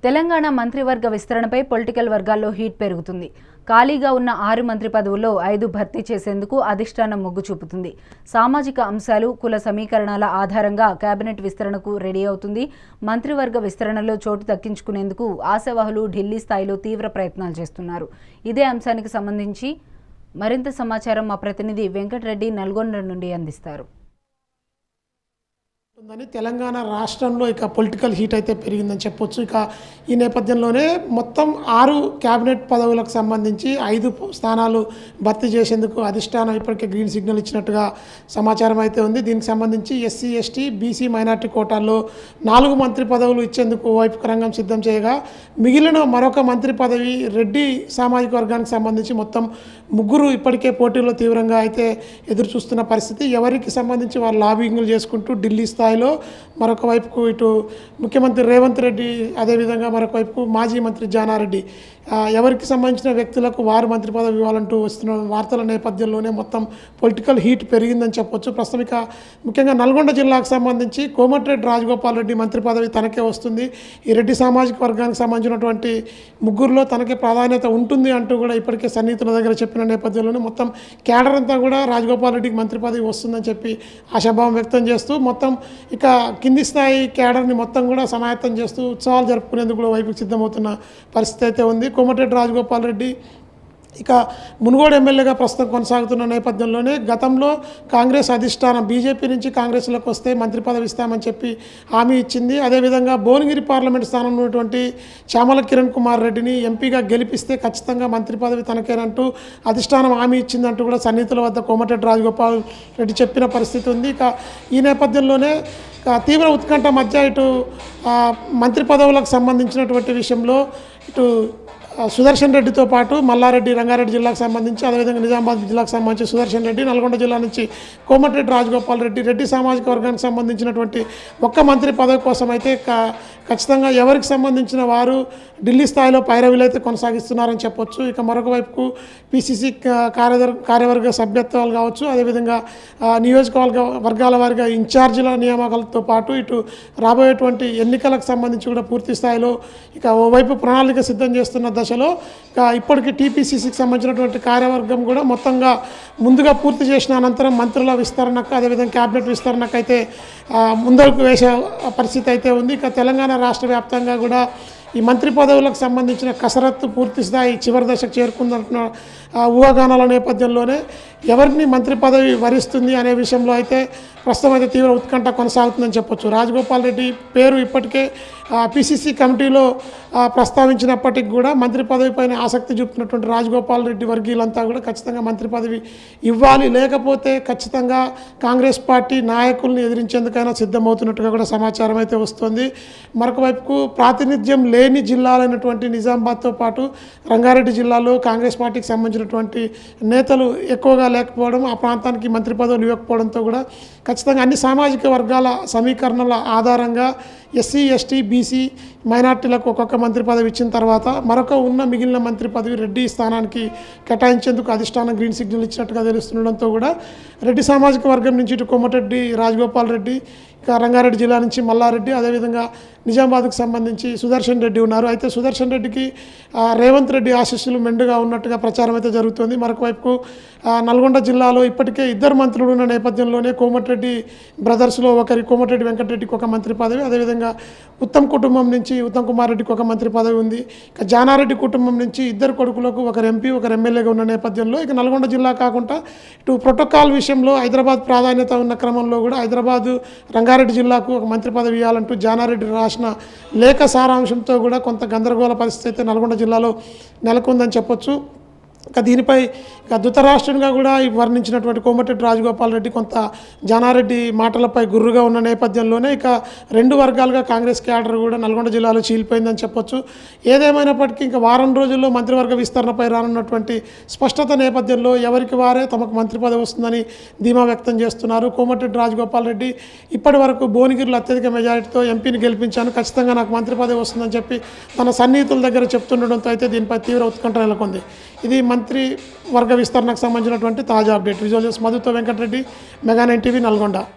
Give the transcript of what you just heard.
తెలంగాణ మంత్రివర్గ విస్తరణపై పొలిటికల్ వర్గాల్లో హీట్ పెరుగుతుంది. ఖాళీగా ఉన్న 6 మంత్రి పదవుల్లో 5 భర్తీ చేసేందుకు అధిష్టానం మొగ్గు చూపుతుంది. సామాజిక అంశాలు, కుల సమీకరణాల ఆధారంగా కేబినెట్ విస్తరణకు రెడీ అవుతుంది. మంత్రివర్గ విస్తరణలో చోటు దక్కించుకునేందుకు ఆశావహులు ఢిల్లీ స్థాయిలో తీవ్ర ప్రయత్నాలు చేస్తున్నారు. ఇదే అంశానికి సంబంధించి మరింత సమాచారం మా ప్రతినిధి వెంకటరెడ్డి నల్గొండ నుండి అందిస్తారు. తెలంగాణ రాష్ట్రంలో ఇక పొలిటికల్ హీట్ అయితే పెరిగిందని చెప్పొచ్చు. ఇక ఈ నేపథ్యంలోనే మొత్తం 6 క్యాబినెట్ పదవులకు సంబంధించి 5 స్థానాలు భర్తీ చేసేందుకు అధిష్టానం ఇప్పటికే గ్రీన్ సిగ్నల్ ఇచ్చినట్టుగా సమాచారం అయితే ఉంది. దీనికి సంబంధించి ఎస్సీ, ఎస్టీ, బీసీ, మైనార్టీ కోటాల్లో 4 మంత్రి పదవులు ఇచ్చేందుకు వైపు రంగం సిద్ధం చేయగా మిగిలిన మరొక మంత్రి పదవి రెడ్డి సామాజిక వర్గానికి సంబంధించి మొత్తం 3 ఇప్పటికే పోటీలో తీవ్రంగా అయితే ఎదురు చూస్తున్న పరిస్థితి. ఎవరికి సంబంధించి వారు లాబింగ్లు చేసుకుంటూ ఢిల్లీ స్థాయిలో మరొక వైపుకు ఇటు ముఖ్యమంత్రి రేవంత్ రెడ్డి, అదేవిధంగా మరొక వైపుకు మాజీ మంత్రి జానారెడ్డి ఎవరికి సంబంధించిన వ్యక్తులకు వారు మంత్రి పదవి ఇవ్వాలంటూ వస్తున్న వార్తల నేపథ్యంలోనే మొత్తం పొలిటికల్ హీట్ పెరిగిందని చెప్పొచ్చు. ప్రస్తుతం ఇక ముఖ్యంగా నల్గొండ జిల్లాకు సంబంధించి కోమటిరెడ్డి రాజగోపాల్ రెడ్డి మంత్రి పదవి తనకే వస్తుంది. ఈ రెడ్డి సామాజిక వర్గానికి సంబంధించినటువంటి 3లో తనకే ప్రాధాన్యత ఉంటుంది అంటూ కూడా ఇప్పటికే సన్నిహితుల దగ్గర చెప్పిన నేపథ్యంలోనే మొత్తం క్యాడర్ అంతా కూడా రాజగోపాల్ రెడ్డికి మంత్రి పదవి వస్తుందని చెప్పి ఆశాభావం వ్యక్తం చేస్తూ మొత్తం ఇక కింది స్థాయి క్యాడర్ని మొత్తం కూడా సమాయత్తం చేస్తూ ఉత్సవాలు జరుపుకునేందుకు కూడా వైపుకి సిద్ధమవుతున్న పరిస్థితి అయితే ఉంది. కోమటిరెడ్డి రాజగోపాల్ రెడ్డి ఇక మునుగోడు ఎమ్మెల్యేగా ప్రస్తుతం కొనసాగుతున్న నేపథ్యంలోనే గతంలో కాంగ్రెస్ అధిష్టానం బీజేపీ నుంచి కాంగ్రెస్లోకి వస్తే మంత్రి పదవి ఇస్తామని చెప్పి హామీ ఇచ్చింది. అదేవిధంగా భువనగిరి పార్లమెంట్ స్థానంలో ఉన్నటువంటి చామల కిరణ్ కుమార్ రెడ్డిని ఎంపీగా గెలిపిస్తే ఖచ్చితంగా మంత్రి పదవి తనకేనంటూ అధిష్టానం హామీ ఇచ్చిందంటూ కూడా సన్నిహితుల వద్ద కోమటిరెడ్డి రాజగోపాల్ రెడ్డి చెప్పిన పరిస్థితి ఉంది. ఇక ఈ నేపథ్యంలోనే తీవ్ర ఉత్కంఠ మధ్య ఇటు మంత్రి పదవులకు సంబంధించినటువంటి విషయంలో ఇటు సుదర్శన్ రెడ్డితో పాటు మల్లారెడ్డి రంగారెడ్డి జిల్లాకు సంబంధించి, అదేవిధంగా నిజామాబాద్ జిల్లాకు సంబంధించి సుదర్శన్ రెడ్డి, నల్గొండ జిల్లా నుంచి కోమటిరెడ్డి రాజగోపాల్ రెడ్డి రెడ్డి సామాజిక వర్గానికి సంబంధించినటువంటి ఒక్క మంత్రి పదవి కోసం అయితే ఖచ్చితంగా ఎవరికి సంబంధించిన వారు ఢిల్లీ స్థాయిలో పైరవీలు అయితే కొనసాగిస్తున్నారని చెప్పొచ్చు. ఇక మరొక వైపుకు పిసిసి కార్యవర్గ సభ్యత్వాలు కావచ్చు, అదేవిధంగా వర్గాల వారిగా ఇన్ఛార్జీల నియామకాలతో పాటు ఇటు రాబోయేటువంటి ఎన్నికలకు సంబంధించి కూడా పూర్తి స్థాయిలో ఇక ఓవైపు ప్రణాళిక సిద్ధం చేస్తున్న దశలో ఇప్పటికీ టీపీసీసీకి సంబంధించినటువంటి కార్యవర్గం కూడా మొత్తంగా ముందుగా పూర్తి చేసిన అనంతరం మంత్రుల విస్తరణకు, అదేవిధంగా క్యాబినెట్ విస్తరణకు అయితే ముందరకు వేసే పరిస్థితి అయితే ఉంది. ఇక తెలంగాణ రాష్ట్ర వ్యాప్తంగా కూడా ఈ మంత్రి పదవులకు సంబంధించిన కసరత్తు పూర్తి స్థాయి చివరి దశకు చేరుకుందంటున్న ఊహాగానాల నేపథ్యంలోనే ఎవరిని మంత్రి పదవి వరిస్తుంది అనే విషయంలో అయితే ప్రస్తుతం అయితే తీవ్ర ఉత్కంఠ కొనసాగుతుందని చెప్పొచ్చు. రాజగోపాల్ రెడ్డి పేరు ఇప్పటికే పిసిసి కమిటీలో ప్రస్తావించినప్పటికీ కూడా మంత్రి పదవిపైన ఆసక్తి చూపుతున్నటువంటి రాజగోపాల్ రెడ్డి వర్గీయులంతా కూడా ఖచ్చితంగా మంత్రి పదవి ఇవ్వాలి, లేకపోతే ఖచ్చితంగా కాంగ్రెస్ పార్టీ నాయకుల్ని ఎదిరించేందుకైనా సిద్ధమవుతున్నట్టుగా కూడా సమాచారం అయితే వస్తుంది. మరొక వైపుకు ప్రాతినిధ్యం లేని జిల్లాలైనటువంటి నిజామాబాద్తో పాటు రంగారెడ్డి జిల్లాలో కాంగ్రెస్ పార్టీకి సంబంధించినటువంటి నేతలు ఎక్కువగా లేకపోవడం, ఆ ప్రాంతానికి మంత్రి పదవులు ఇవ్వకపోవడంతో కూడా ఖచ్చితంగా అన్ని సామాజిక వర్గాల సమీకరణల ఆధారంగా ఎస్సీ, ఎస్టీ, బీసీ, మైనార్టీలకు ఒక్కొక్క మంత్రి పదవి ఇచ్చిన తర్వాత మరొక మిగిలిన మంత్రి పదవి రెడ్డి స్థానానికి కేటాయించేందుకు అధిష్టానం గ్రీన్ సిగ్నల్ ఇచ్చినట్టుగా తెలుస్తుండడంతో కూడా రెడ్డి సామాజిక వర్గం నుంచి ఇటు కోమటిరెడ్డి రాజగోపాల్ రెడ్డి, ఇక రంగారెడ్డి జిల్లా నుంచి మల్లారెడ్డి, అదేవిధంగా నిజామాబాద్కు సంబంధించి సుదర్శన్ రెడ్డి ఉన్నారు. అయితే సుదర్శన్ రెడ్డికి రేవంత్ రెడ్డి ఆశీస్సులు మెండుగా ఉన్నట్టుగా ప్రచారం అయితే జరుగుతుంది. మరొక వైపు నల్గొండ జిల్లాలో ఇప్పటికే 2 మంత్రులు ఉన్న నేపథ్యంలోనే కోమటిరెడ్డి బ్రదర్స్లో కోమటిరెడ్డి వెంకటరెడ్డికి ఒక మంత్రి పదవి, అదేవిధంగా ఉత్తమ్ కుటుంబం నుంచి ఉత్తమ్ కుమార్ రెడ్డికి ఒక మంత్రి పదవి ఉంది. ఇక జానారెడ్డి కుటుంబం నుంచి 2 కొడుకులకు ఒకరు ఎంపీ, ఒకరు ఎమ్మెల్యేగా ఉన్న నేపథ్యంలో ఇక నల్గొండ జిల్లా కాకుండా ఇటు ప్రోటోకాల్ విషయంలో హైదరాబాద్ ప్రాధాన్యత ఉన్న క్రమంలో కూడా హైదరాబాద్ రంగారెడ్డి జిల్లాకు ఒక మంత్రి పదవి ఇవ్వాలంటూ జానారెడ్డి రాసిన లేఖ సారాంశంతో కూడా కొంత గందరగోళ పరిస్థితి అయితే నల్గొండ జిల్లాలో నెలకొందని చెప్పొచ్చు. ఇక దీనిపై ఇక ధృతరాష్ట్రంగా కూడా వర్ణించినటువంటి కోమటిరెడ్డి రాజగోపాల్ రెడ్డి కొంత జానారెడ్డి మాటలపై గుర్రుగా ఉన్న నేపథ్యంలోనే ఇక 2 వర్గాలుగా కాంగ్రెస్ క్యాడర్ కూడా నల్గొండ జిల్లాలో చీలిపోయిందని చెప్పొచ్చు. ఏదేమైనప్పటికీ ఇంకా వారం రోజుల్లో మంత్రివర్గ విస్తరణపై రానున్నటువంటి స్పష్టత నేపథ్యంలో ఎవరికి వారే తమకు మంత్రి పదవి వస్తుందని ధీమా వ్యక్తం చేస్తున్నారు. కోమటిరెడ్డి రాజగోపాల్ రెడ్డి ఇప్పటి వరకు భువనగిరిలో అత్యధిక మెజారిటీతో ఎంపీని గెలిపించాను, ఖచ్చితంగా నాకు మంత్రి పదవి వస్తుందని చెప్పి తన సన్నిహితుల దగ్గర చెప్తుండడంతో అయితే దీనిపై తీవ్ర ఉత్కంఠ నెలకొంది. ఇది మంత్రి వర్గ విస్తరణకు సంబంధించినటువంటి తాజా అప్డేట్. విజువల్స్ మధుతో వెంకటరెడ్డి, మెగా 9 టీవీ, నల్గొండ.